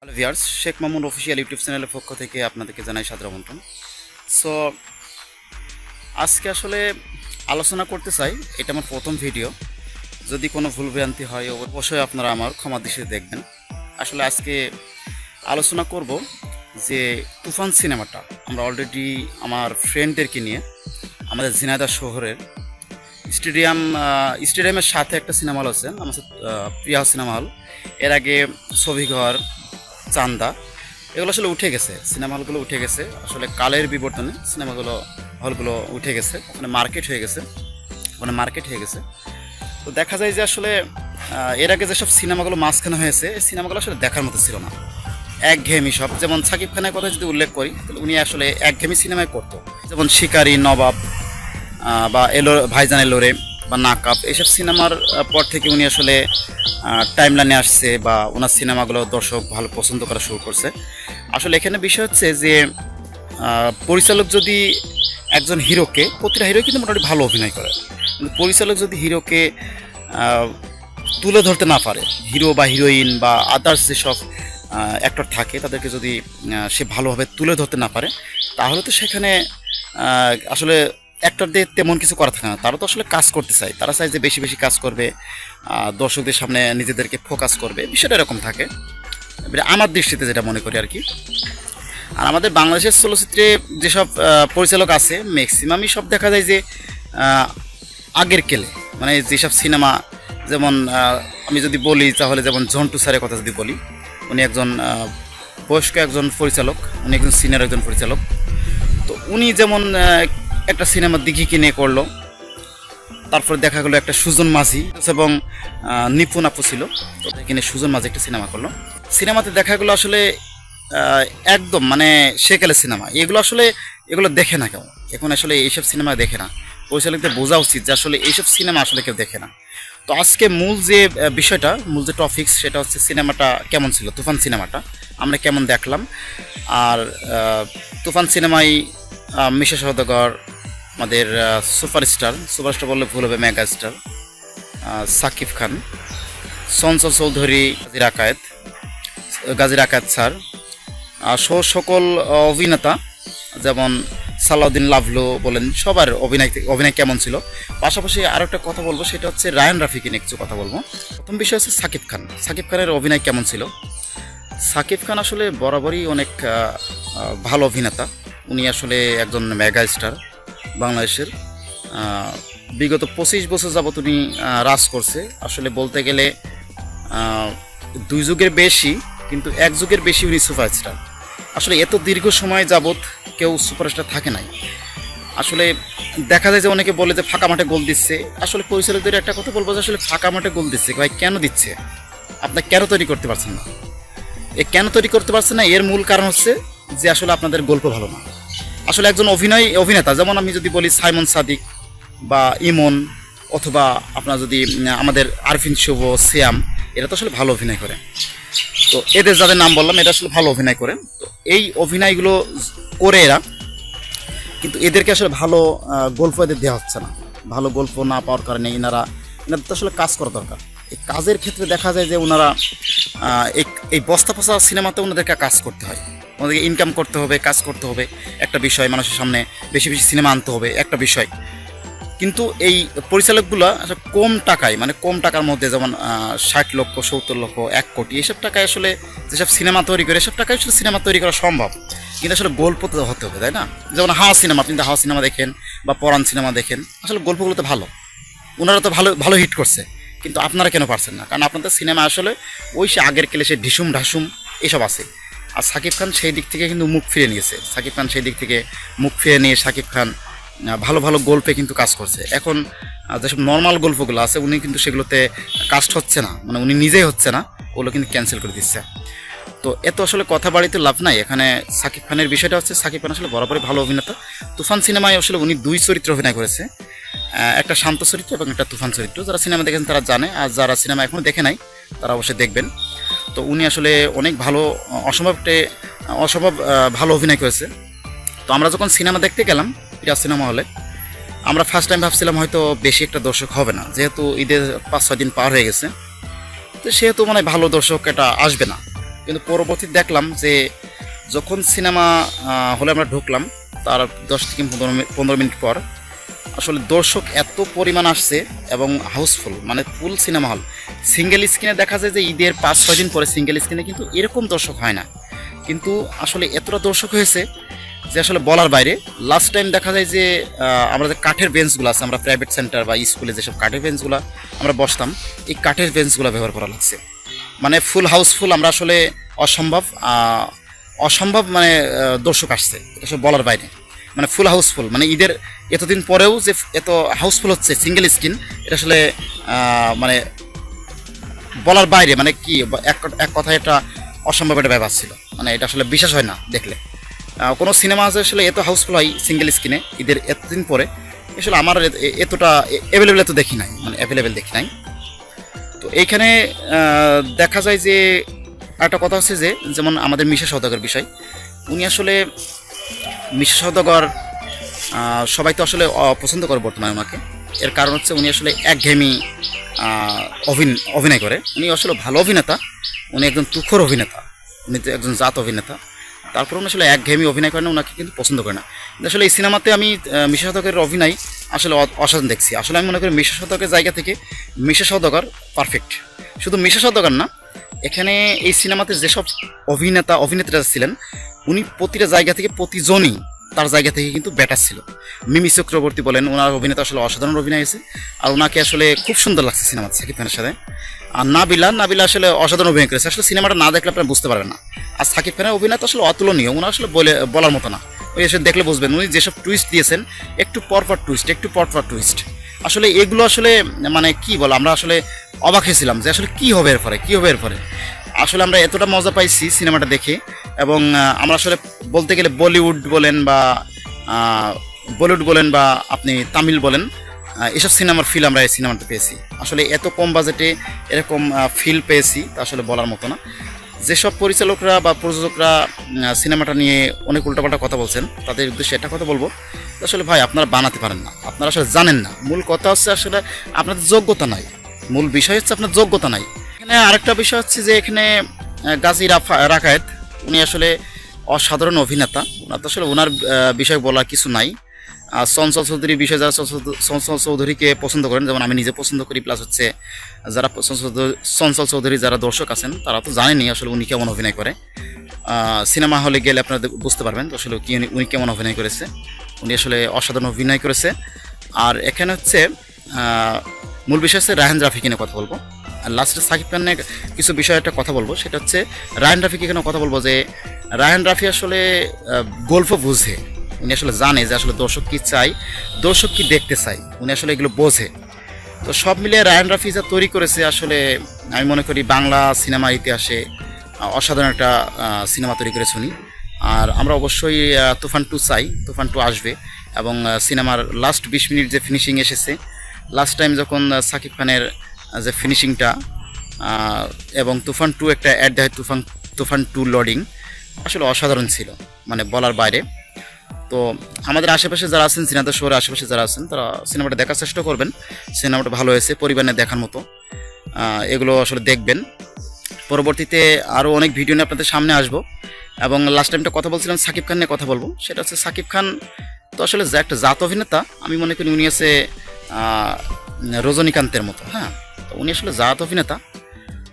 Hello viewers, Sheikh Mamun official YouTube চ্যানেলের পক্ষ থেকে আপনাদেরকে জানাই সাদর আমন্ত্রণ। সো আজকে আসলে আলোচনা করতে চাই, এটা আমার প্রথম ভিডিও। যদি কোনো ভুলভ্রান্তি হয় অবশ্যই আপনারা আমার ক্ষমা দৃষ্টিতে দেখবেন। আসলে আজকে আলোচনা করব যে তুফান সিনেমাটা আমরা অলরেডি আমার ফ্রেন্ডদেরকে নিয়ে আমাদের ঝিনাইদহ শহরের স্টেডিয়ামের সাথে একটা সিনেমা হল আছে, আমাদের প্রিয়া সিনেমা হল। এর আগে ছবিঘর, চান্দা, এগুলো আসলে উঠে গেছে, সিনেমা হলগুলো উঠে গেছে। আসলে কালের বিবর্তনে হলগুলো উঠে গেছে, ওখানে মার্কেট হয়ে গেছে। তো দেখা যায় যে আসলে এর আগে যেসব সিনেমাগুলো মাঝখানে হয়েছে, এই সিনেমাগুলো আসলে দেখার মতো ছিল না, একঘেয়েমি সব। যেমন সাকিব খানের কথা যদি উল্লেখ করি, তাহলে উনি আসলে একঘেয়েমি সিনেমায় করতো। যেমন শিকারি, নবাব বা ভাইজান এলোরে বা নাকাব, এইসব সিনেমার পর থেকে উনি আসলে টাইম লাইনে আসছে বা ওনার সিনেমাগুলো দর্শক ভালো পছন্দ করা শুরু করছে। আসলে এখানে বিষয় হচ্ছে যে পরিচালক যদি একজন হিরোকে, প্রতিটা হিরো কিন্তু মোটামুটি ভালো অভিনয় করে, কিন্তু পরিচালক যদি হিরোকে তুলে ধরতে না পারে, হিরো বা হিরোইন বা আদার্স যেসব অ্যাক্টর থাকে তাদেরকে যদি সে ভালোভাবে তুলে ধরতে না পারে, তাহলে তো সেখানে আসলে অ্যাক্টরদের তেমন কিছু করা থাকে না। তারা তো আসলে কাজ করতে চায়, তারা চায় যে বেশি বেশি কাজ করবে, দর্শকদের সামনে নিজেদেরকে ফোকাস করবে, বিষয়টা এরকম থাকে আমার দৃষ্টিতে, যেটা মনে করি আর কি। আর আমাদের বাংলাদেশের চলচ্চিত্রে যেসব পরিচালক আছে, ম্যাক্সিমামই সব দেখা যায় যে আগের কেলে, মানে যেসব সিনেমা, যেমন আমি যদি বলি তাহলে যেমন ঝন্টু স্যারের কথা যদি বলি, উনি একজন বয়স্ক একজন পরিচালক, উনি একজন সিনিয়র একজন পরিচালক। তো উনি যেমন একটা সিনেমা দিঘি কিনে করলো, তারপরে দেখা গেলো একটা সুজন মাঝি এবং নিপুণ আপু ছিল, তো কিনে সুজন মাঝি একটা সিনেমা করলো। সিনেমাতে দেখা গেলো আসলে একদম মানে সেকালের সিনেমা, এগুলো দেখে না কেউ, এখন আসলে এইসব সিনেমা দেখে না। পরিচালকদের বোঝা উচিত যে আসলে এইসব সিনেমা আসলে কেউ দেখে না। তো আজকে মূল যে বিষয়টা, মূল যে টপিকস, সেটা হচ্ছে সিনেমাটা কেমন ছিল, তুফান সিনেমাটা আমরা কেমন দেখলাম। আর তুফান সিনেমায় মিশা সওদাগর, আমাদের সুপারস্টার বললে ভুল হবে, mega star Shakib Khan, Chanchal Chowdhury, Gazi Rakayet sir, সকল অভিনেতা যেমন সালাউদ্দিন লাভলু বলেন, সবার অভিনয় কেমন ছিল। পাশাপাশি আরও একটা কথা বলবো, সেটা হচ্ছে রায়ান রাফিকে নিয়ে কিছু কথা বলবো। প্রথম বিষয় হচ্ছে সাকিব খানের অভিনয় কেমন ছিল। সাকিব খান আসলে বরাবরই অনেক ভালো অভিনেতা। উনি আসলে একজন মেগা স্টার বাংলাদেশের। বিগত 25 বছর যাবত উনি রাজ করছে। আসলে বলতে গেলে 2 যুগের বেশি, কিন্তু 1 যুগের বেশি উনি সুপারস্টার। আসলে এত দীর্ঘ সময় যাবত কেউ সুপারস্টার থাকে নাই। আসলে দেখা যায় যে অনেকে বলে যে ফাঁকা মাঠে গোল দিচ্ছে। আসলে পরিচালকদের একটা কথা বলবো যে আসলে ফাঁকা মাঠে গোল দিচ্ছে, ভাই কেন দিচ্ছে, আপনার কেন তৈরি করতে পারছেন না? কেন তৈরি করতে পারছেন না, এর মূল কারণ হচ্ছে যে আসলে আপনাদের গল্প ভালো না। আসলে একজন অভিনেতা, যেমন আমি যদি বলি সাইমন সাদিক বা ইমন, অথবা আপনার যদি আমাদের আরফিন শুভ, সিয়াম, এরা তো আসলে ভালো অভিনয় করে। তো এদের যাদের নাম বললাম, এরা আসলে ভালো অভিনয় করে। তো এই অভিনয়গুলো করে এরা, কিন্তু এদেরকে আসলে ভালো গল্প এদের দেওয়া হচ্ছে না। ভালো গল্প না পাওয়ার কারণে এনাদের তো আসলে কাজ করা দরকার। এই কাজের ক্ষেত্রে দেখা যায় যে ওনারা এই বস্তা পচা সিনেমাতে ওনাদেরকে কাজ করতে হয়, ওনাদেরকে ইনকাম করতে হবে, কাজ করতে হবে, একটা বিষয় মানুষের সামনে বেশি বেশি সিনেমা আনতে হবে, একটা বিষয়। কিন্তু এই পরিচালকগুলো আসলে কম টাকার মধ্যে, যেমন 60 লক্ষ, 70 লক্ষ, 1 কোটি, এসব টাকায় আসলে যেসব সিনেমা তৈরি করে, এসব টাকায় আসলে সিনেমা তৈরি করা সম্ভব, কিন্তু আসলে গল্প তো হতে হবে, তাই না? যেমন হাওয়া সিনেমা, আপনি হাওয়া সিনেমা দেখেন বা পরাণ সিনেমা দেখেন, আসলে গল্পগুলো তো ভালো, ওনারা তো ভালো ভালো হিট করছে, কিন্তু আপনারা কেন পারছেন না? কারণ আপনাদের সিনেমা আসলে ওই সে আগের কেলে সে ঢিসুম ঢাসুম এসব আছে। আর সাকিব খান সেই দিক থেকে কিন্তু মুখ ফিরে নিয়ে সাকিব খান ভালো ভালো গল্পে কিন্তু কাজ করছে। এখন যেসব নর্মাল গল্পগুলো আছে, উনি কিন্তু সেগুলোতে কাস্ট হচ্ছে না, মানে উনি নিজেই হচ্ছে না, ওগুলো কিন্তু ক্যান্সেল করে দিচ্ছে। তো এত আসলে কথা বাড়িতে লাভ নাই। এখানে সাকিব খানের বিষয়টা হচ্ছে, সাকিব খান আসলে বরাবরই ভালো অভিনেতা। তুফান সিনেমায় আসলে উনি 2 চরিত্র অভিনয় করেছে, একটা শান্ত চরিত্র এবং একটা তুফান চরিত্র। যারা সিনেমা দেখেছেন তারা জানে, আর যারা সিনেমা এখনও দেখে নাই তারা অবশ্যই দেখবেন। তো উনি আসলে অনেক ভালো, অসম্ভব ভালো অভিনয় করেছে। তো আমরা যখন সিনেমা দেখতে গেলাম এটা সিনেমা হলে, আমরা ফার্স্ট টাইম ভাবছিলাম হয়তো বেশি একটা দর্শক হবে না, যেহেতু ঈদের 5-6 দিন পার হয়ে গেছে, তো সেহেতু মানে ভালো দর্শক এটা আসবে না। কিন্তু পরবর্তীতে দেখলাম যে যখন সিনেমা হলে আমরা ঢুকলাম তার 10 থেকে 15 মিনিট পর আসলে দর্শক এত পরিমাণ আসছে এবং হাউসফুল, মানে ফুল সিনেমা হল। সিঙ্গেল স্ক্রিনে দেখা যায় যে ঈদের 5-6 দিন পরে সিঙ্গেল স্ক্রিনে কিন্তু এরকম দর্শক হয় না, কিন্তু আসলে এতটা দর্শক হয়েছে যে আসলে বলার বাইরে। লাস্ট টাইম দেখা যায় যে আমরা যে কাঠের বেঞ্চগুলো আছে, আমরা প্রাইভেট সেন্টার বা স্কুলে যেসব কাঠের বেঞ্চগুলো আমরা বসতাম, এই কাঠের বেঞ্চগুলো ব্যবহার করা লাগছে, মানে ফুল হাউসফুল। আমরা আসলে অসম্ভব মানে দর্শক আসছে, এসব বলার বাইরে, মানে ফুল হাউসফুল। মানে ঈদের এতদিন পরেও যে এত হাউসফুল হচ্ছে সিঙ্গেল স্ক্রিন, এটা আসলে মানে বলার বাইরে, মানে কি এক কথায় এটা অসম্ভব একটা ব্যাপার ছিল, মানে এটা আসলে বিশ্বাস হয় না দেখলে। কোনো সিনেমা আছে আসলে এত হাউসফুল হয় সিঙ্গেল স্ক্রিনে ঈদের এতদিন পরে, আসলে আমার এতটা অ্যাভেলেবেল এত দেখি নাই, মানে অ্যাভেলেবেল দেখি নাই। তো এইখানে দেখা যায় যে একটা কথা হচ্ছে যে যেমন আমাদের মিশা সওদাগর বিষয়, উনি আসলে মিশা সওদাগর সবাই তো আসলে পছন্দ করে বর্তমানে ওনাকে। এর কারণ হচ্ছে উনি আসলে একঘেয়েমি অভিনয় করে। উনি আসলে ভালো অভিনেতা, উনি একজন তুখোর অভিনেতা, উনি তো একজন জাত অভিনেতা, তারপর উনি আসলে একঘেয়েমি অভিনয় করেন, ওনাকে কিন্তু পছন্দ করে না। কিন্তু আসলে এই সিনেমাতে আমি মিশা সওদাগরের অভিনয় আসলে অসাধারণ দেখছি। আসলে আমি মনে করি মিশা সওদাগরের জায়গা থেকে মিশা সওদাগর পারফেক্ট। শুধু মিশা সওদাগর না, এখানে এই সিনেমাতে যেসব অভিনেত্রীরা ছিলেন, উনি প্রতিটা জায়গা থেকে প্রতিজনই তার জায়গা থেকে কিন্তু বেটার ছিল। মিমি চক্রবর্তী বলেন, ওনার অভিনেতা আসলে অসাধারণ অভিনয় হয়েছে, আর ওনাকে আসলে খুব সুন্দর লাগছে সিনেমাতে সাকিব খানের সাথে। আর নাবিলা আসলে অসাধারণ অভিনয় করেছে, আসলে সিনেমাটা না দেখলে আপনারা বুঝতে পারবেন না। আর সাকিব খানের অভিনয় তো আসলে অতুলনীয়, ওনার আসলে বলার মতো না। ওই এসে দেখলে বুঝবেন, উনি যেসব টুইস্ট দিয়েছেন, একটু পরপর টুইস্ট, আসলে এগুলো আসলে মানে কি বল, আমরা আসলে অবাক হয়েছিলাম যে আসলে কী হবে এরপরে। আসলে আমরা এতটা মজা পাইছি সিনেমাটা দেখে, এবং আমরা আসলে বলতে গেলে বলিউড বলেন বা আপনি তামিল বলেন, এসব সিনেমার ফিল আমরা এই সিনেমাটা পেয়েছি। আসলে এত কম বাজেটে এরকম ফিল পেয়েছি তা আসলে বলার মতো না। যেসব পরিচালকরা বা প্রযোজকরা সিনেমাটা নিয়ে অনেক উল্টাপাল্টা কথা বলছেন, তাদের উদ্দেশ্যে একটা কথা বলবো, আসলে ভাই আপনারা বানাতে পারেন না, আপনারা আসলে জানেন না। মূল কথা হচ্ছে আসলে আপনাদের যোগ্যতা নাই, মূল বিষয় হচ্ছে আপনার যোগ্যতা নাই। এখানে আরেকটা বিষয় হচ্ছে যে এখানে গাজী রাকায়েত, উনি আসলে অসাধারণ অভিনেতা, ওনার তো আসলে ওনার বিষয় বলার কিছু নাই। চঞ্চল চৌধুরীর বিষয়ে যারা চঞ্চল চৌধুরীকে পছন্দ করেন, যেমন আমি নিজে পছন্দ করি, প্লাস হচ্ছে যারা চঞ্চল চৌধুরী যারা দর্শক আছেন তারা তো জানেনই আসলে উনি কেমন অভিনয় করে। সিনেমা হলে গেলে আপনারা বুঝতে পারবেন আসলে উনি কেমন অভিনয় করেছে। উনি আসলে অসাধারণ অভিনয় করেছে। আর এখানে হচ্ছে মূল বিষয় হচ্ছে রায়হান রাফিকে নিয়ে কথা বলবো, আর লাস্টে সাকিব খানের কিছু বিষয়ে একটা কথা বলবো, সেটা হচ্ছে রায়হান রাফিকে এখানে কথা বলবো যে রায়হান রাফি আসলে গল্প বুঝে, উনি আসলে জানে যে আসলে দর্শক কী চাই, দর্শক কী দেখতে চাই, উনি আসলে এগুলো বোঝে। তো সব মিলিয়ে রায়হান রাফি যা তৈরি করেছে, আসলে আমি মনে করি বাংলা সিনেমার ইতিহাসে অসাধারণ একটা সিনেমা তৈরি করেছে উনি। আর আমরা অবশ্যই তুফান 2 চাই, তুফান 2 আসবে, এবং সিনেমার লাস্ট 20 মিনিট যে ফিনিশিং এসেছে, লাস্ট টাইম যখন সাকিব খানের যে ফিনিশিংটা, এবং তুফান 2 একটা অ্যাড দেয়, তুফান 2 লোডিং, আসলে অসাধারণ ছিল, মানে বলার বাইরে। তো আমাদের আশেপাশে যারা আছেন, ঝিনাইদহ শহরের আশেপাশে যারা আছেন, তারা সিনেমাটা দেখার চেষ্টা করবেন। সিনেমাটা ভালো হয়েছে, পরিবারে দেখার মতো, এগুলো আসলে দেখবেন। পরবর্তীতে আরও অনেক ভিডিও নিয়ে আপনাদের সামনে আসবো, এবং লাস্ট টাইমটা কথা বলছিলাম সাকিব খান নিয়ে কথা বলবো, সেটা হচ্ছে সাকিব খান তো আসলে যে একটা জাত অভিনেতা, আমি মনে করি উনি আছে রজনীকান্তের মতো। হ্যাঁ, তো উনি আসলে জাত অভিনেতা,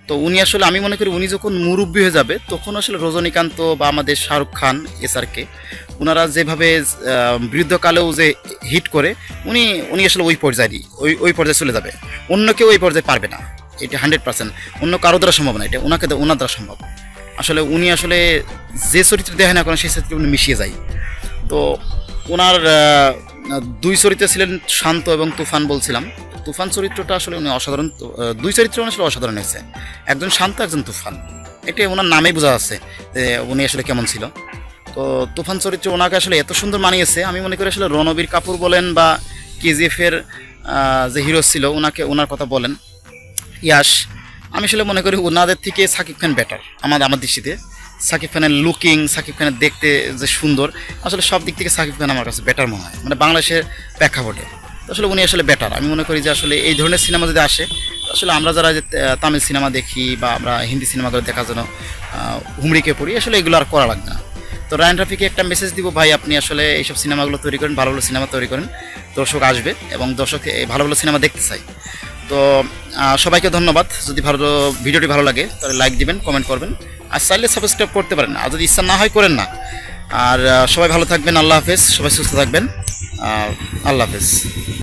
তো উনি আসলে আমি মনে করি উনি যখন মুরব্বী হয়ে যাবে, তখন আসলে রজনীকান্ত বা আমাদের শাহরুখ খান, এসআরকে, ওনারা যেভাবে বৃদ্ধকালেও যে হিট করে, উনি আসলে ওই পর্যায়ে চলে যাবে। অন্য কেউ ওই পর্যায়ে পারবে না, এটা 100%। অন্য কারো দ্বারা সম্ভব না, এটা ওনার দ্বারা সম্ভব। আসলে উনি আসলে যে চরিত্র দেখে না করেন, সেই চরিত্রে উনি মিশিয়ে যায়। তো ওনার 2 চরিত্রে ছিলেন, শান্ত এবং তুফান বলছিলাম। তুফান চরিত্রটা আসলে উনি অসাধারণ, 2 চরিত্র আসলে অসাধারণ হয়েছে, একজন শান্ত, একজন তুফান। এটা ওনার নামেই বোঝা যাচ্ছে যে উনি আসলে কেমন ছিল। তো তুফান চরিত্র ওনাকে আসলে এত সুন্দর মানিয়েছে, আমি মনে করি আসলে রণবীর কাপুর বলেন বা কেজিএফের যে হিরো ছিল, ওনার কথা বলেন, ইয়াশ, আমি আসলে মনে করি ওনাদের থেকে সাকিব খান বেটার আমার দৃষ্টিতে। সাকিব খানের লুকিং, সাকিব খানের দেখতে যে সুন্দর, আসলে সব দিক থেকে সাকিব খান আমার কাছে বেটার মনে হয়, মানে বাংলাদেশের প্রেক্ষাপটে। আসলে উনি আসলে বেটার। আমি মনে করি যে আসলে এই ধরনের সিনেমা যদি আসে, আসলে আমরা যারা যে তামিল সিনেমা দেখি বা আমরা হিন্দি সিনেমাগুলো দেখার জন্য হুমড়িকে পড়ি, আসলে এগুলো আর করা লাগবে না। তো রায়ান রাফিকে একটা মেসেজ দিব, ভাই আপনি আসলে এইসব সিনেমাগুলো তৈরি করেন, ভালো ভালো সিনেমা তৈরি করেন, দর্শক আসবে এবং দর্শক এই ভালো ভালো সিনেমা দেখতে চাই। তো সবাইকে ধন্যবাদ। যদি ভিডিওটি ভালো লাগে তাহলে লাইক দিবেন, কমেন্ট করবেন, আর চাইলে সাবস্ক্রাইব করতে পারেন, আর যদি ইচ্ছা না হয় করেন না। আর সবাই ভালো থাকবেন, আল্লাহ হাফেজ, সবাই সুস্থ থাকবেন, আল্লাহ হাফেজ।